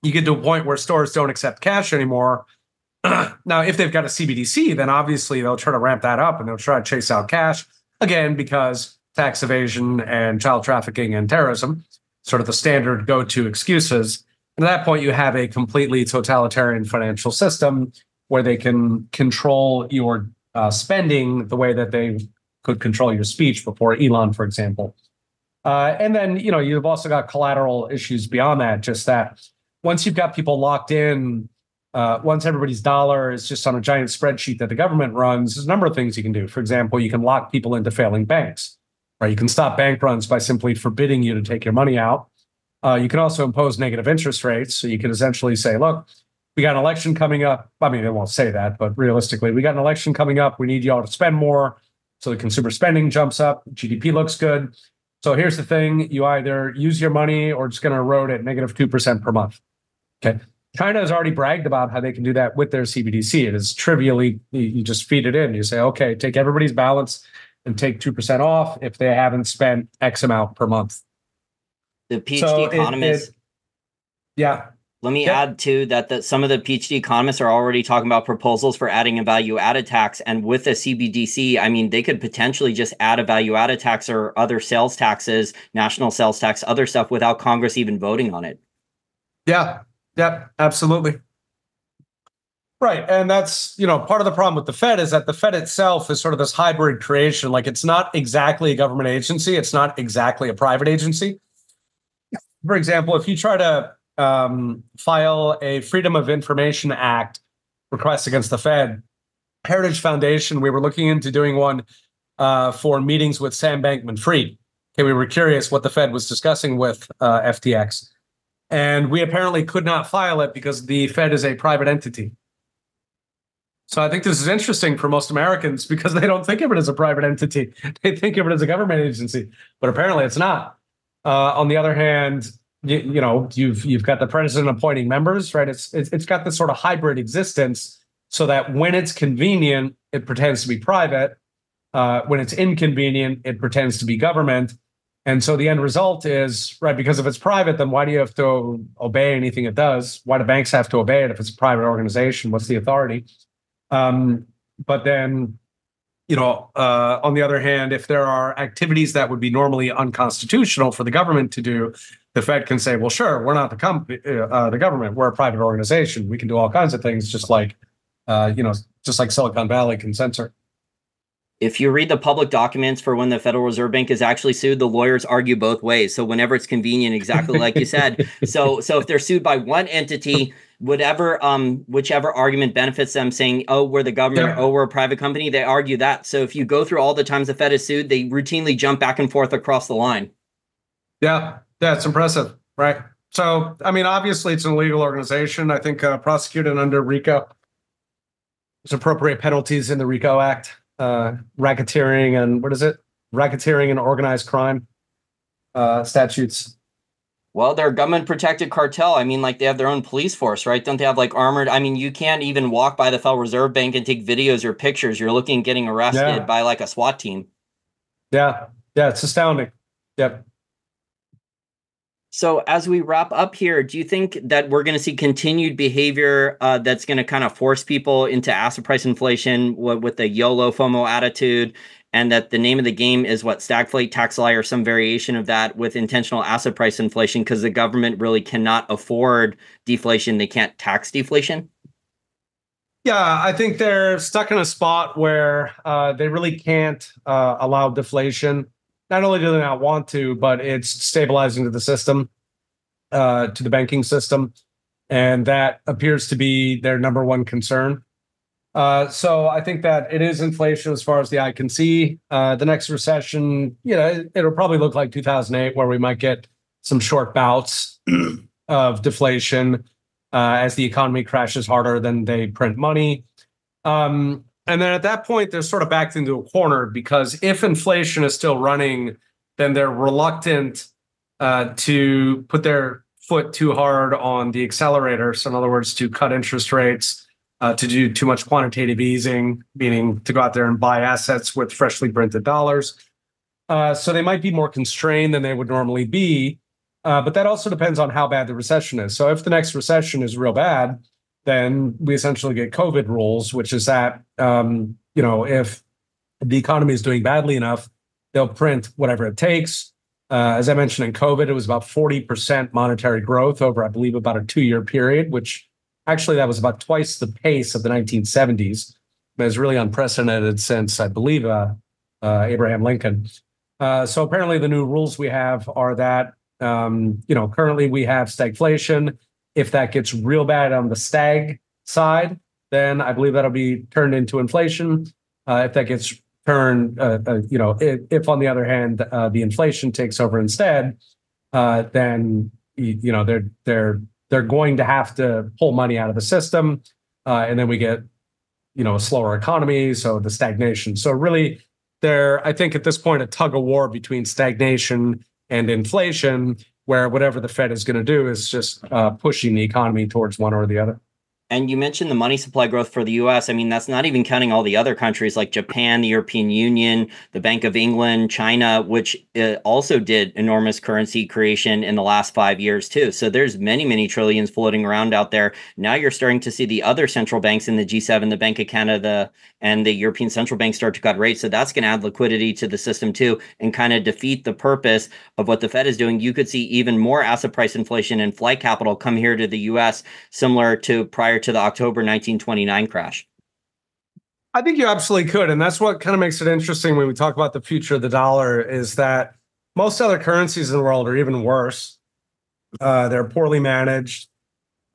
you get to a point where stores don't accept cash anymore. Now, if they've got a CBDC, then obviously they'll try to ramp that up and they'll try to chase out cash again, because tax evasion and child trafficking and terrorism, sort of the standard go-to excuses. And at that point, you have a completely totalitarian financial system where they can control your spending the way that they could control your speech before Elon, for example. And then, you've also got collateral issues beyond that, just that once you've got people locked in, once everybody's dollar is just on a giant spreadsheet that the government runs, there's a number of things you can do. For example, you can lock people into failing banks, right? You can stop bank runs by simply forbidding you to take your money out. You can also impose negative interest rates. So you can essentially say, look, we got an election coming up. I mean, they won't say that, but realistically, we got an election coming up. We need y'all to spend more. So the consumer spending jumps up. GDP looks good. So here's the thing. You either use your money or it's going to erode at negative 2% per month. Okay. China has already bragged about how they can do that with their CBDC. It is trivially, you just feed it in. You say, okay, take everybody's balance and take 2% off if they haven't spent X amount per month. The PhD economists. Let me add too that some of the PhD economists are already talking about proposals for adding a value-added tax. And with a CBDC, I mean, they could potentially just add a value-added tax or other sales taxes, national sales tax, other stuff without Congress even voting on it. Yeah, absolutely. Right. And that's, part of the problem with the Fed is that the Fed itself is sort of this hybrid creation. Like, it's not exactly a government agency. It's not exactly a private agency. For example, if you try to file a Freedom of Information Act request against the Fed, Heritage Foundation, we were looking into doing one for meetings with Sam Bankman-Fried. Okay, we were curious what the Fed was discussing with FTX. And we apparently could not file it because the Fed is a private entity. So I think this is interesting for most Americans because they don't think of it as a private entity. They think of it as a government agency, but apparently it's not. On the other hand, you've got the president appointing members, right? It's got this sort of hybrid existence, so that when it's convenient, it pretends to be private. When it's inconvenient, it pretends to be government. And so the end result is, right, because if it's private, then why do you have to obey anything it does? Why do banks have to obey it if it's a private organization? What's the authority? But then, on the other hand, if there are activities that would be normally unconstitutional for the government to do, the Fed can say, well, sure, we're not the government. We're a private organization. We can do all kinds of things, just like Silicon Valley can censor. If you read the public documents for when the Federal Reserve Bank is actually sued, the lawyers argue both ways. So whenever it's convenient, exactly like you said. So if they're sued by one entity, whichever argument benefits them, saying, oh, we're the government, or, oh, we're a private company, they argue that. So if you go through all the times the Fed is sued, they routinely jump back and forth across the line. Yeah, it's impressive, right? So, I mean, obviously it's an illegal organization. I think prosecuted under RICO. There's appropriate penalties in the RICO Act. Racketeering and organized crime statutes. Well, they're a government protected cartel. I mean, like, they have their own police force, right? Don't they have like armored? I mean, you can't even walk by the Federal Reserve Bank and take videos or pictures. You're looking at getting arrested by like a SWAT team. Yeah, it's astounding. Yep. So as we wrap up here, do you think that we're going to see continued behavior that's going to kind of force people into asset price inflation with the YOLO FOMO attitude, and that the name of the game is what, stagflate, tax lie, or some variation of that with intentional asset price inflation because the government really cannot afford deflation. They can't tax deflation? Yeah, I think they're stuck in a spot where they really can't allow deflation. Not only do they not want to, but it's stabilizing to the system, to the banking system. And that appears to be their number one concern. So I think that it is inflation as far as the eye can see. The next recession, it'll probably look like 2008, where we might get some short bouts of deflation as the economy crashes harder than they print money. And then at that point, they're sort of backed into a corner because if inflation is still running, then they're reluctant to put their foot too hard on the accelerator. So in other words, to cut interest rates, to do too much quantitative easing, meaning to go out there and buy assets with freshly printed dollars. So they might be more constrained than they would normally be. But that also depends on how bad the recession is. So if the next recession is real bad, then we essentially get COVID rules, which is that, if the economy is doing badly enough, they'll print whatever it takes. As I mentioned in COVID, it was about 40% monetary growth over, I believe, about a 2-year period, which actually that was about twice the pace of the 1970s. It was really unprecedented since, I believe, Abraham Lincoln. So apparently the new rules we have are that, currently we have stagflation. If that gets real bad on the stag side, then I believe that'll be turned into inflation. If that gets turned, if on the other hand the inflation takes over instead, then they're going to have to pull money out of the system, and then we get a slower economy, so the stagnation. So really, I think at this point a tug of war between stagnation and inflation, where whatever the Fed is going to do is just pushing the economy towards one or the other. And you mentioned the money supply growth for the US. I mean, that's not even counting all the other countries like Japan, the European Union, the Bank of England, China, which also did enormous currency creation in the last 5 years, too. So there's many, many trillions floating around out there. Now you're starting to see the other central banks in the G7, the Bank of Canada, and the European Central Bank start to cut rates. So that's going to add liquidity to the system, too, and kind of defeat the purpose of what the Fed is doing. You could see even more asset price inflation and flight capital come here to the US, similar to prior to the October 1929 crash. I think you absolutely could. And that's what kind of makes it interesting when we talk about the future of the dollar, is that most other currencies in the world are even worse. They're poorly managed.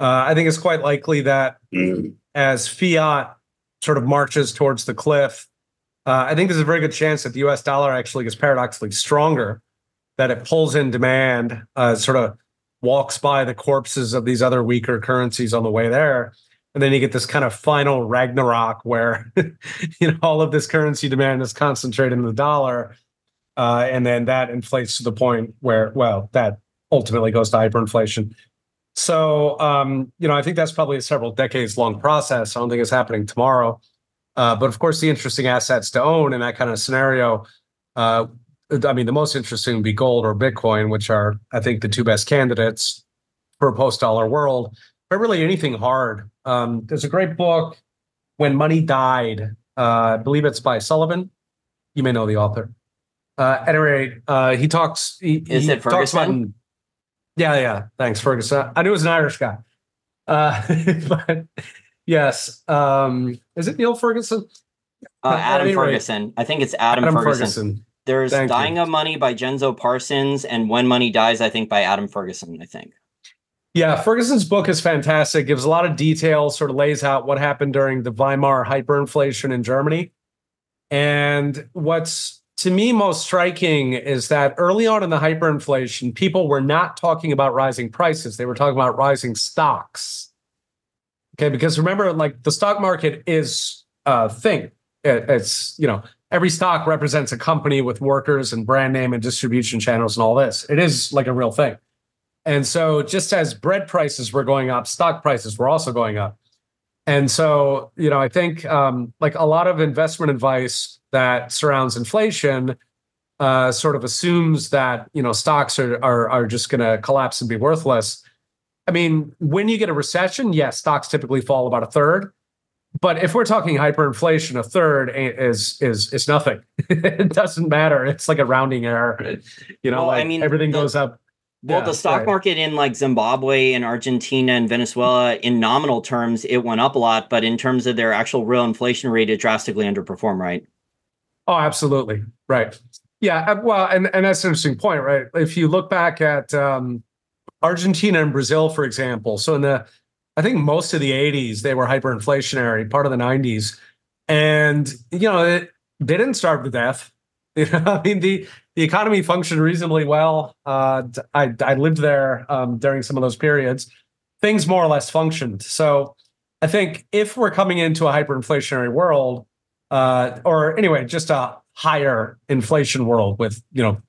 I think it's quite likely that as fiat sort of marches towards the cliff, I think there's a very good chance that the US dollar actually gets paradoxically stronger, that it pulls in demand, sort of walks by the corpses of these other weaker currencies on the way there. And then you get this kind of final Ragnarok where, all of this currency demand is concentrated in the dollar. And then that inflates to the point where, that ultimately goes to hyperinflation. So, I think that's probably a several decades long process. I don't think it's happening tomorrow. But of course, the interesting assets to own in that kind of scenario, the most interesting would be gold or Bitcoin, which are, I think, the two best candidates for a post-dollar world. But really anything hard. There's a great book, When Money Died. I believe it's by Sullivan. You may know the author. At any rate, he talks. Is it Ferguson? Yeah. Thanks, Ferguson. I knew it was an Irish guy. But yes. Is it Neil Ferguson? Adam Ferguson. I think it's Adam Ferguson. There's Dying of Money by Genzo Parsons and When Money Dies, I think, by Adam Ferguson, I think. Yeah, Ferguson's book is fantastic. Gives a lot of detail, sort of lays out what happened during the Weimar hyperinflation in Germany. And what's, to me, most striking is that early on in the hyperinflation, people were not talking about rising prices. They were talking about rising stocks. Okay, because remember, like, the stock market is a thing. It's, every stock represents a company with workers and brand name and distribution channels and all this. It is like a real thing. And so just as bread prices were going up, stock prices were also going up. And so, I think like a lot of investment advice that surrounds inflation sort of assumes that stocks are just going to collapse and be worthless. I mean, when you get a recession, yes, stocks typically fall about a third. But if we're talking hyperinflation, a third is nothing. It doesn't matter. It's like a rounding error. Well, I like mean, everything goes up. Well, Yeah, the stock right. market in like Zimbabwe and Argentina and Venezuela, in nominal terms, it went up a lot, but in terms of their actual real inflation rate, it drastically underperformed, right? Oh, absolutely. Right. Yeah. Well, and that's an interesting point, right? If you look back at Argentina and Brazil, for example, so I think most of the 80s, they were hyperinflationary, part of the 90s. And, they didn't starve to death. I mean, the economy functioned reasonably well. I lived there during some of those periods. Things more or less functioned. So I think if we're coming into a hyperinflationary world, or anyway, just a higher inflation world with,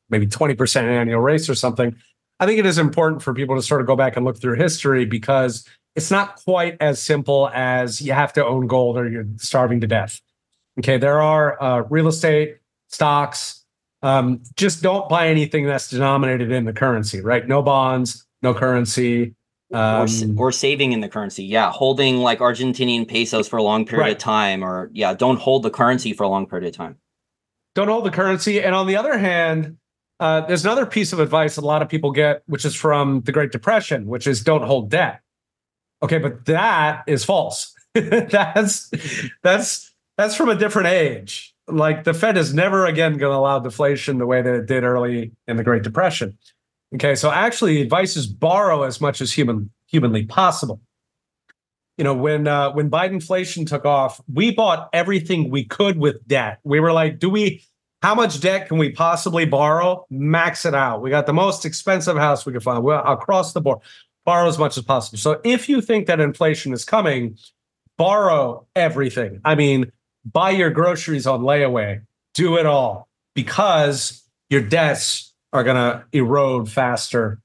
maybe 20% annual rates or something, I think it is important for people to sort of go back and look through history, because it's not quite as simple as you have to own gold or you're starving to death. Okay, there are real estate, stocks. Just don't buy anything that's denominated in the currency, right? No bonds, no currency. Or saving in the currency. Yeah, holding like Argentinian pesos for a long period of Right. time, or yeah, don't hold the currency for a long period of time. Don't hold the currency. And on the other hand, there's another piece of advice that a lot of people get, which is from the Great Depression, which is don't hold debt. Okay, but that is false. that's that's from a different age. Like the Fed is never again going to allow deflation the way that it did early in the Great Depression. Okay, so actually, advice is borrow as much as humanly possible. When Bidenflation took off, we bought everything we could with debt. We were like, how much debt can we possibly borrow? Max it out. We got the most expensive house we could find. Well, across the board, borrow as much as possible. So if you think that inflation is coming, borrow everything. I mean, buy your groceries on layaway, do it all, because your debts are going to erode faster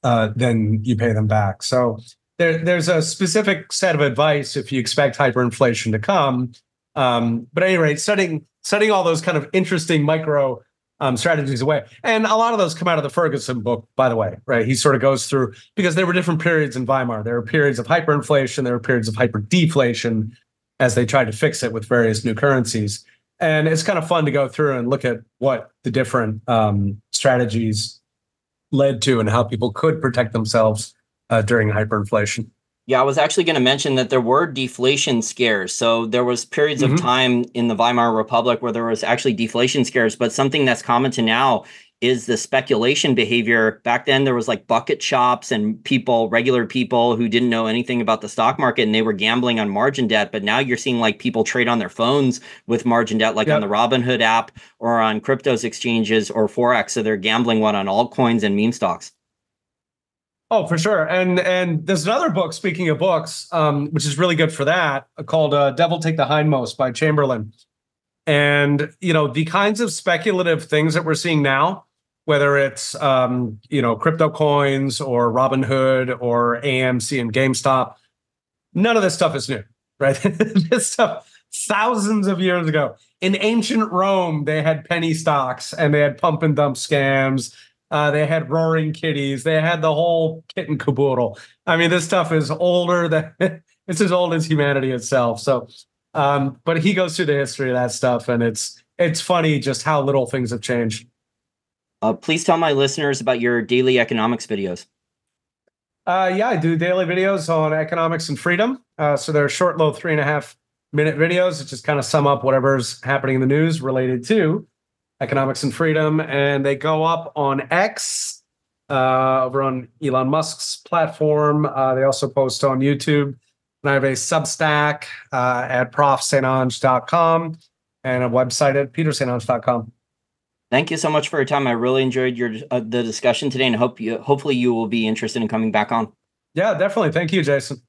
than you pay them back. So there's a specific set of advice if you expect hyperinflation to come. But at any rate, setting all those kind of interesting micro strategies away. And a lot of those come out of the Ferguson book, by the way, right? He sort of goes through, because there were different periods in Weimar. There were periods of hyperinflation, there were periods of hyperdeflation as they tried to fix it with various new currencies. And it's kind of fun to go through and look at what the different strategies led to and how people could protect themselves during hyperinflation. Yeah, I was actually going to mention that there were deflation scares. So there was periods of time in the Weimar Republic where there was actually deflation scares, but something that's common to now is the speculation behavior. Back then there was like bucket shops and regular people who didn't know anything about the stock market, and they were gambling on margin debt. But now you're seeing like people trade on their phones with margin debt, like on the Robinhood app or on cryptos exchanges or Forex. So they're gambling on altcoins and meme stocks. Oh, for sure. And there's another book, speaking of books, which is really good for that, called Devil Take the Hindmost by Chamberlain. And, the kinds of speculative things that we're seeing now, whether it's, crypto coins or Robinhood or AMC and GameStop, none of this stuff is new, right? This stuff thousands of years ago. In ancient Rome, they had penny stocks and they had pump and dump scams. They had roaring kitties. They had the whole kit and caboodle. I mean, this stuff is older than it's as old as humanity itself. So, but he goes through the history of that stuff, and it's funny just how little things have changed. Please tell my listeners about your daily economics videos. Yeah, I do daily videos on economics and freedom. So they're short, little 3.5-minute videos that just kind of sum up whatever's happening in the news related to economics and freedom, and they go up on X, over on Elon Musk's platform. They also post on YouTube. And I have a Substack at profsange.com and a website at petersange.com. Thank you so much for your time. I really enjoyed the discussion today, and hopefully you will be interested in coming back on. Yeah, definitely. Thank you, Jason.